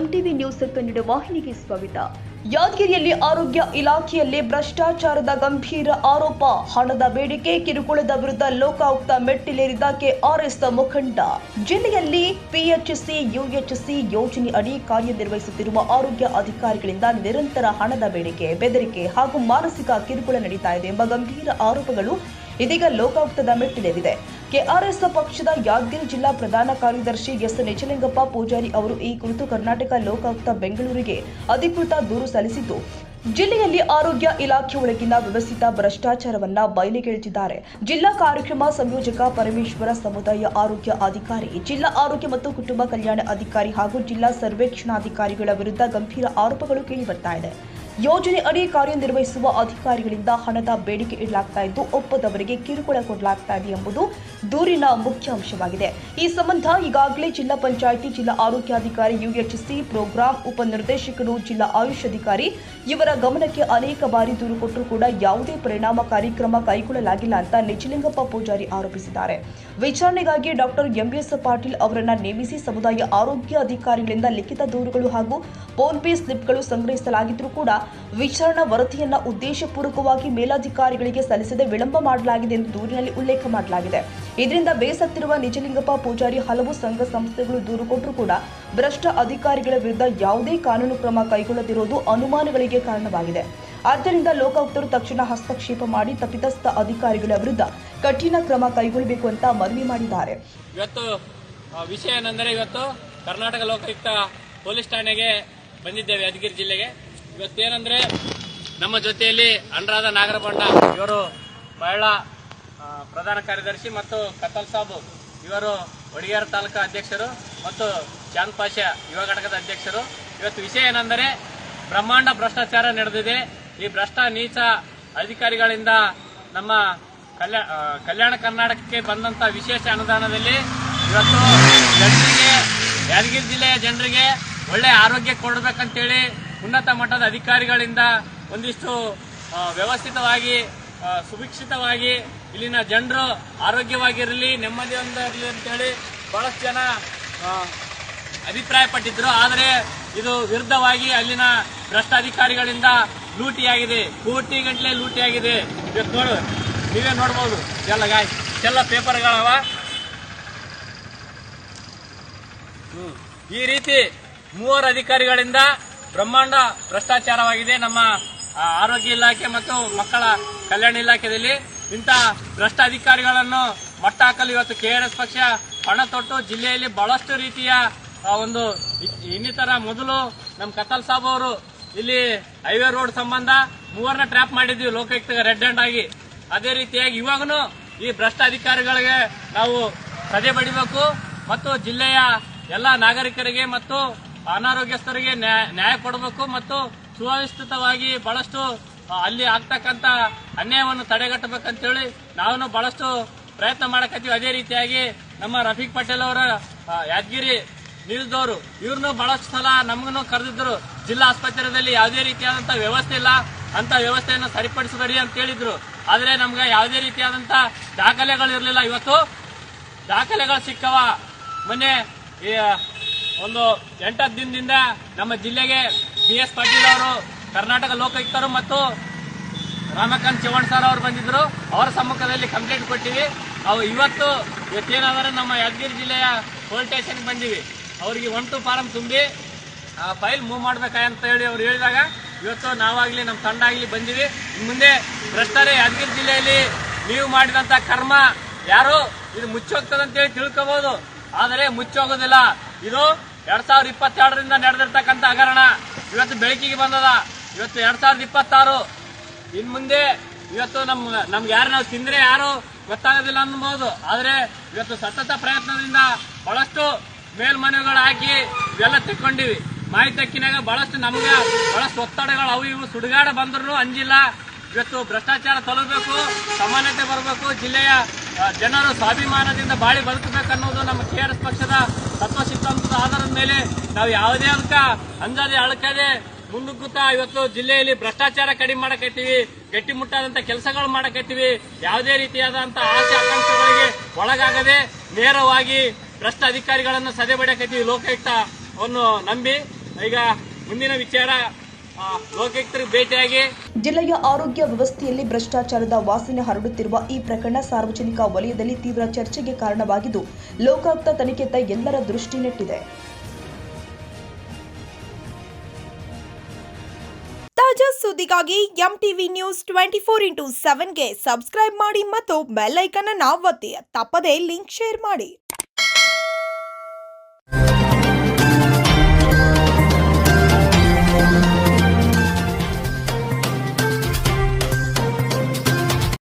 MTV news Kannada ವಾಹಿನಿಗೆ ಸ್ವಾಗತ. ಯಾದಗಿರಿಯಲ್ಲಿ ಆರೋಗ್ಯ ಇಲಾಖೆಯಲ್ಲಿ ಭ್ರಷ್ಟಾಚಾರದ ಗಂಭೀರ ಆರೋಪ. ಹಣದ ಬೇಡಿಕೆ ಕಿರುಕುಳದ ವಿರುದ್ಧ ಲೋಕಾಯುಕ್ತ ಮೆಟ್ಟಿಲೇರಿದ ಕೆಆರ್ಎಸ್ ಮುಖಂಡ. ಜಿಲ್ಲೆಯಲ್ಲಿ ಪಿಎಚ್ಸಿ ಯುಎಚ್ಸಿ ಯೋಜನೆ ಅಡಿ ಕಾರ್ಯನಿರ್ವಹಿಸುತ್ತಿರುವ ಆರೋಗ್ಯ ಅಧಿಕಾರಿಗಳಿಂದ ನಿರಂತರ ಹಣದ ಬೇಡಿಕೆ, ಬೆದರಿಕೆ ಹಾಗೂ ಮಾನಸಿಕ ಕಿರುಕುಳ ನಡೀತಾ ಇದೆ ಎಂಬ ಗಂಭೀರ ಆರೋಪಗಳು ಇದೀಗ ಲೋಕಾಯುಕ್ತದ ಮೆಟ್ಟಿಲೇರಿದೆ. ಕೆಆರ್ಎಸ್ ಪಕ್ಷದ ಯಾದಗಿರಿ ಜಿಲ್ಲಾ ಪ್ರಧಾನ ಕಾರ್ಯದರ್ಶಿ ಎಸ್ ನಿಜಲಿಂಗಪ್ಪ ಪೂಜಾರಿ ಅವರು ಈ ಕುರಿತು ಕರ್ನಾಟಕ ಲೋಕಾಯುಕ್ತ ಬೆಂಗಳೂರಿಗೆ ಅಧಿಕೃತ ದೂರು ಸಲ್ಲಿಸಿದ್ದು, ಜಿಲ್ಲೆಯಲ್ಲಿ ಆರೋಗ್ಯ ಇಲಾಖೆ ಒಳಗಿನ ವ್ಯವಸ್ಥಿತ ಭ್ರಷ್ಟಾಚಾರವನ್ನ ಬಯಲಿಗೆಳೆದಿದ್ದಾರೆ. ಜಿಲ್ಲಾ ಕಾರ್ಯಕ್ರಮ ಸಂಯೋಜಕ ಪರಮೇಶ್ವರ, ಸಮುದಾಯ ಆರೋಗ್ಯ ಅಧಿಕಾರಿ, ಜಿಲ್ಲಾ ಆರೋಗ್ಯ ಮತ್ತು ಕುಟುಂಬ ಕಲ್ಯಾಣ ಅಧಿಕಾರಿ ಹಾಗೂ ಜಿಲ್ಲಾ ಸರ್ವೇಕ್ಷಣಾಧಿಕಾರಿಗಳ ವಿರುದ್ಧ ಗಂಭೀರ ಆರೋಪಗಳು ಕೇಳಿಬರ್ತಾ ಇದೆ. ಯೋಜನೆ ಅಡಿ ಕಾರ್ಯನಿರ್ವಹಿಸುವ ಅಧಿಕಾರಿಗಳಿಂದ ಹಣದ ಬೇಡಿಕೆ ಇಡಲಾಗ್ತಾ ಇದ್ದು, ಒಪ್ಪದವರಿಗೆ ಕಿರುಕುಳ ಕೊಡಲಾಗ್ತಾ ಇದೆ ಎಂಬುದು ದೂರಿನ ಮುಖ್ಯ ಅಂಶವಾಗಿದೆ. ಈ ಸಂಬಂಧ ಈಗಾಗಲೇ ಜಿಲ್ಲಾ ಪಂಚಾಯಿತಿ, ಜಿಲ್ಲಾ ಆರೋಗ್ಯಾಧಿಕಾರಿ, ಯುಎಚ್ಸಿ ಪ್ರೋಗ್ರಾಂ ಉಪನಿರ್ದೇಶಕರು, ಜಿಲ್ಲಾ ಆಯುಷ್ ಅಧಿಕಾರಿ ಇವರ ಗಮನಕ್ಕೆ ಅನೇಕ ಬಾರಿ ದೂರು ಕೊಟ್ಟರೂ ಕೂಡ ಯಾವುದೇ ಪರಿಣಾಮಕಾರಿ ಕ್ರಮ ಕೈಗೊಳ್ಳಲಾಗಿಲ್ಲ ಅಂತ ನಿಜಲಿಂಗಪ್ಪ ಪೂಜಾರಿ ಆರೋಪಿಸಿದ್ದಾರೆ. ವಿಚಾರಣೆಗಾಗಿ ಡಾಕ್ಟರ್ ಎಂಎಸ್ ಪಾಟೀಲ್ ಅವರನ್ನ ನೇಮಿಸಿ ಸಮುದಾಯ ಆರೋಗ್ಯ ಅಧಿಕಾರಿಗಳಿಂದ ಲಿಖಿತ ದೂರುಗಳು ಹಾಗೂ ಫೋನ್ ಪೇ ಸ್ಲಿಪ್ಗಳು ಸಂಗ್ರಹಿಸಲಾಗಿದ್ದರೂ ಕೂಡ ವಿಚಾರಣಾ ವರದಿಯನ್ನ ಉದ್ದೇಶಪೂರ್ವಕವಾಗಿ ಮೇಲಾಧಿಕಾರಿಗಳಿಗೆ ಸಲ್ಲಿಸದೆ ವಿಳಂಬ ಮಾಡಲಾಗಿದೆ ಎಂದು ದೂರಿನಲ್ಲಿ ಉಲ್ಲೇಖ ಮಾಡಲಾಗಿದೆ. ಇದರಿಂದ ಬೇಸತ್ತಿರುವ ನಿಜಲಿಂಗಪ್ಪ ಪೂಜಾರಿ ಹಲವು ಸಂಘ ಸಂಸ್ಥೆಗಳು ದೂರು ಕೊಟ್ಟರೂ ಕೂಡ ಭ್ರಷ್ಟ ಅಧಿಕಾರಿಗಳ ವಿರುದ್ಧ ಯಾವುದೇ ಕಾನೂನು ಕ್ರಮ ಕೈಗೊಳ್ಳದಿರುವುದು ಅನುಮಾನಗಳಿಗೆ ಕಾರಣವಾಗಿದೆ. ಆದ್ದರಿಂದ ಲೋಕಾಯುಕ್ತರು ತಕ್ಷಣ ಹಸ್ತಕ್ಷೇಪ ಮಾಡಿ ತಪ್ಪಿತಸ್ಥ ಅಧಿಕಾರಿಗಳ ವಿರುದ್ಧ ಕಠಿಣ ಕ್ರಮ ಕೈಗೊಳ್ಳಬೇಕು ಅಂತ ಮನವಿ ಮಾಡಿದ್ದಾರೆ. ಇವತ್ತು ವಿಷಯ ಏನೆಂದರೆ, ಇವತ್ತು ಕರ್ನಾಟಕ ಲೋಕಾಯುಕ್ತ ಪೊಲೀಸ್ ಠಾಣೆಗೆ ಬಂದಿದ್ದೇವೆ, ಯಾದಗಿರಿ ಜಿಲ್ಲೆಗೆ. ಇವತ್ತೇನೆಂದ್ರೆ, ನಮ್ಮ ಜೊತೆಯಲ್ಲಿ ಅನುರಾಧ ನಾಗರಬಂಡ ಇವರು ಮಹಿಳಾ ಪ್ರಧಾನ ಕಾರ್ಯದರ್ಶಿ ಮತ್ತು ಕತ್ತಲ್ ಸಾಬು ಇವರು ಒಡಿಗೇರ ತಾಲೂಕಾ ಅಧ್ಯಕ್ಷರು ಮತ್ತು ಚಾಂದ್ ಪಾಷಾ ಯುವ ಘಟಕದ ಅಧ್ಯಕ್ಷರು. ಇವತ್ತು ವಿಷಯ ಏನೆಂದರೆ, ಬ್ರಹ್ಮಾಂಡ ಭ್ರಷ್ಟಾಚಾರ ನಡೆದಿದೆ. ಈ ಭ್ರಷ್ಟ ನೀಚ ಅಧಿಕಾರಿಗಳಿಂದ ನಮ್ಮ ಕಲ್ಯಾಣ ಕರ್ನಾಟಕಕ್ಕೆ ಬಂದಂತ ವಿಶೇಷ ಅನುದಾನದಲ್ಲಿ ಇವತ್ತು ಜನರಿಗೆ, ಯಾದಗಿರಿ ಜಿಲ್ಲೆಯ ಜನರಿಗೆ ಒಳ್ಳೆ ಆರೋಗ್ಯ ಕೊಡಬೇಕಂತೇಳಿ ಉನ್ನತ ಮಟ್ಟದ ಅಧಿಕಾರಿಗಳಿಂದ ಒಂದಿಷ್ಟು ವ್ಯವಸ್ಥಿತವಾಗಿ ಸುಭಿಕ್ಷಿತವಾಗಿ ಇಲ್ಲಿನ ಜನರು ಆರೋಗ್ಯವಾಗಿರಲಿ, ನೆಮ್ಮದಿಯಿಂದ ಇರಲಿ ಅಂತೇಳಿ ಬಹಳಷ್ಟು ಜನ ಅಭಿಪ್ರಾಯಪಟ್ಟಿದ್ರು. ಆದರೆ ಇದು ವಿರುದ್ಧವಾಗಿ ಅಲ್ಲಿನ ಭ್ರಷ್ಟ ಅಧಿಕಾರಿಗಳಿಂದ ಲೂಟಿಯಾಗಿದೆ, ಕೋಟಿಗಟ್ಟಲೆ ಲೂಟಿಯಾಗಿದೆ. ಇವತ್ತು ನೀವೇ ನೋಡ್ಬೋದು, ಎಲ್ಲ ಪೇಪರ್ಗಳವ. ಈ ರೀತಿ 3 ಅಧಿಕಾರಿಗಳಿಂದ ಬ್ರಹ್ಮಾಂಡ ಭ್ರಷ್ಟಾಚಾರವಾಗಿದೆ ನಮ್ಮ ಆರೋಗ್ಯ ಇಲಾಖೆ ಮತ್ತು ಮಕ್ಕಳ ಕಲ್ಯಾಣ ಇಲಾಖೆಯಲ್ಲಿ. ಇಂಥ ಭ್ರಷ್ಟ ಅಧಿಕಾರಿಗಳನ್ನು ಮಟ್ಟ ಹಾಕಲು ಇವತ್ತು ಕೆಆರ್ಎಸ್ ಪಕ್ಷ ಹಣ ತೊಟ್ಟು ಜಿಲ್ಲೆಯಲ್ಲಿ ಬಹಳಷ್ಟು ರೀತಿಯ ಒಂದು ಇನ್ನಿತರ, ಮೊದಲು ನಮ್ಮ ಕತ್ತಲ್ ಸಾಬ್ ಅವರು ಇಲ್ಲಿ ಹೈವೇ ರೋಡ್ ಸಂಬಂಧ 3 ಟ್ರ್ಯಾಪ್ ಮಾಡಿದ್ವಿ ಲೋಕಾಯುಕ್ತ ರೆಡ್ ಹ್ಯಾಂಡ್ ಆಗಿ. ಅದೇ ರೀತಿಯಾಗಿ ಇವಾಗನು ಈ ಭ್ರಷ್ಟ ಅಧಿಕಾರಿಗಳಿಗೆ ನಾವು ಸದೆ ಬಡಿಬೇಕು ಮತ್ತು ಜಿಲ್ಲೆಯ ಎಲ್ಲ ನಾಗರಿಕರಿಗೆ ಮತ್ತು ಅನಾರೋಗ್ಯಸ್ಥರಿಗೆ ನ್ಯಾಯ ಕೊಡಬೇಕು ಮತ್ತು ಸುವ್ಯವಸ್ಥಿತವಾಗಿ ಬಹಳಷ್ಟು ಅಲ್ಲಿ ಆಗ್ತಕ್ಕಂಥ ಅನ್ಯಾಯವನ್ನು ತಡೆಗಟ್ಟಬೇಕಂತೇಳಿ ನಾವು ಬಹಳಷ್ಟು ಪ್ರಯತ್ನ ಮಾಡಕತ್ತೀವಿ. ಅದೇ ರೀತಿಯಾಗಿ ನಮ್ಮ ರಫೀಕ್ ಪಟೇಲ್ ಅವರ ಯಾದಗಿರಿ ನಿಲ್ದವರು ಇವ್ರನ್ನು ಬಹಳಷ್ಟು ಸಲ ನಮಗೂ ಕರೆದಿದ್ರು. ಜಿಲ್ಲಾ ಆಸ್ಪತ್ರೆಯಲ್ಲಿ ಯಾವುದೇ ರೀತಿಯಾದಂತಹ ವ್ಯವಸ್ಥೆ ಇಲ್ಲ, ಅಂತ ವ್ಯವಸ್ಥೆಯನ್ನು ಸರಿಪಡಿಸಬೇಡಿ ಅಂತ ಹೇಳಿದ್ರು. ಆದರೆ ನಮ್ಗೆ ಯಾವುದೇ ರೀತಿಯಾದಂತಹ ದಾಖಲೆಗಳು ಇರಲಿಲ್ಲ. ಇವತ್ತು ದಾಖಲೆಗಳು ಸಿಕ್ಕವ. ಮೊನ್ನೆ ಒಂದು 8 ದಿನದಿಂದ ನಮ್ಮ ಜಿಲ್ಲೆಗೆ BS ಪಾಟೀಲ್ ಅವರು, ಕರ್ನಾಟಕ ಲೋಕಾಯುಕ್ತರು ಮತ್ತು ರಾಮಕಾಂತ್ ಚವ್ಹಾಣ್ ಸರ್ ಅವರು ಬಂದಿದ್ರು. ಅವರ ಸಮ್ಮುಖದಲ್ಲಿ ಕಂಪ್ಲೇಂಟ್ ಕೊಟ್ಟಿವಿ. ಇವತ್ತೇನಾದ್ರೆ ನಮ್ಮ ಯಾದಗಿರಿ ಜಿಲ್ಲೆಯ ಪೊಲೀಸ್ ಸ್ಟೇಷನ್ಗೆ ಬಂದಿವಿ. ಅವರಿಗೆ 1-2 ಫಾರಂ ತುಂಬಿ ಫೈಲ್ ಮೂವ್ ಮಾಡ್ಬೇಕಂತ ಹೇಳಿ ಅವ್ರು ಹೇಳಿದಾಗ ಇವತ್ತು ನಾವಾಗ್ಲಿ ನಮ್ಮ ತಂಡ ಆಗ್ಲಿ ಬಂದಿವಿ. ಮುಂದೆ ಭ್ರಷ್ಟರೇ ಯಾದಗಿರಿ ಜಿಲ್ಲೆಯಲ್ಲಿ ನೀವು ಮಾಡಿದಂತ ಕರ್ಮ ಯಾರು ಇದು ಮುಚ್ಚೋಗ್ತದಂತೇಳಿ ತಿಳ್ಕೋಬಹುದು, ಆದರೆ ಮುಚ್ಚೋಗೋದಿಲ್ಲ. ಇದು 2022ರಿಂದ ನಡೆದಿರ್ತಕ್ಕಂಥ ಹಗರಣ ಇವತ್ತು ಬೆಳಕಿಗೆ ಬಂದದ. ಇವತ್ತು 2026 ಇನ್ ಮುಂದೆ ಇವತ್ತು ನಮ್ಗೆ ಯಾರು ನಾವು ತಿಂದ್ರೆ ಯಾರು ಗೊತ್ತಾಗೋದಿಲ್ಲ ಅನ್ಬಹುದು. ಆದ್ರೆ ಇವತ್ತು ಸತತ ಪ್ರಯತ್ನದಿಂದ ಬಹಳಷ್ಟು ಮೇಲ್ಮನವಿಗಳು ಹಾಕಿ ಇವೆಲ್ಲ ತೆಕ್ಕೊಂಡಿವಿ. ಮಾಹಿತಿ ತಕ್ಕಿನಾಗ ಬಹಳಷ್ಟು ನಮ್ಗೆ ಬಹಳಷ್ಟು ಒತ್ತಡಗಳು ಅವು ಇವು ಸುಡುಗಾಡ ಬಂದ್ರು ಅಂಜಿಲ್ಲ. ಇವತ್ತು ಭ್ರಷ್ಟಾಚಾರ ತೊಲಗಬೇಕು, ಸಮಾನತೆ ಬರಬೇಕು, ಜಿಲ್ಲೆಯ ಜನರು ಸ್ವಾಭಿಮಾನದಿಂದ ಬಾಳಿ ಬದುಕಬೇಕನ್ನೋದು ನಮ್ಮ ಕೆಆರ್ಎಸ್ ಪಕ್ಷದ ತತ್ವ ಸಿದ್ಧಾಂತದ ಆಧಾರದ ಮೇಲೆ ನಾವು ಯಾವುದೇ ಅಂಜದೆ ಅಳಕದೆ ಮುಂದುಗ್ಗುತ್ತಾ ಇವತ್ತು ಜಿಲ್ಲೆಯಲ್ಲಿ ಭ್ರಷ್ಟಾಚಾರ ಕಡಿಮೆ ಮಾಡಕತ್ತೀವಿ, ಗಟ್ಟಿಮುಟ್ಟಾದಂತ ಕೆಲಸಗಳು ಮಾಡಕತ್ತೀವಿ. ಯಾವುದೇ ರೀತಿಯಾದಂತಹ ಆಸೆ ಆಕಾಂಕ್ಷೆಗಳಿಗೆ ಒಳಗಾಗದೆ ನೇರವಾಗಿ ಭ್ರಷ್ಟ ಅಧಿಕಾರಿಗಳನ್ನು ಸದೆ ಬಡಿಯಕತ್ತೀವಿ ಲೋಕಾಯುಕ್ತವನ್ನು ನಂಬಿ. ಈಗ ಮುಂದಿನ ವಿಚಾರ ಲೋಕಾಯುಕ್ತರಿಗೆ ಭೇಟಿಯಾಗಿ ಜಿಲ್ಲೆಯ ಆರೋಗ್ಯ ವ್ಯವಸ್ಥೆಯಲ್ಲಿ ಭ್ರಷ್ಟಾಚಾರದ ವಾಸನೆ ಹರಡುತ್ತಿರುವ ಈ ಪ್ರಕರಣ ಸಾರ್ವಜನಿಕ ವಲಯದಲ್ಲಿ ತೀವ್ರ ಚರ್ಚೆಗೆ ಕಾರಣವಾಗಿದ್ದು ಲೋಕಾಯುಕ್ತ ತನಿಖೆಯತ್ತ ಎಲ್ಲರ ದೃಷ್ಟಿ ನೆಟ್ಟಿದೆ. ತಾಜಾ ಸುದ್ದಿಗಾಗಿ ಎಂಟಿವಿ ನ್ಯೂಸ್ 24/7ಗೆ ಸಬ್ಸ್ಕ್ರೈಬ್ ಮಾಡಿ ಮತ್ತು ಬೆಲ್ ಐಕಾನ್ ಅನ್ನು ಒತ್ತಿ. ತಪ್ಪದೇ ಲಿಂಕ್ ಶೇರ್ ಮಾಡಿ.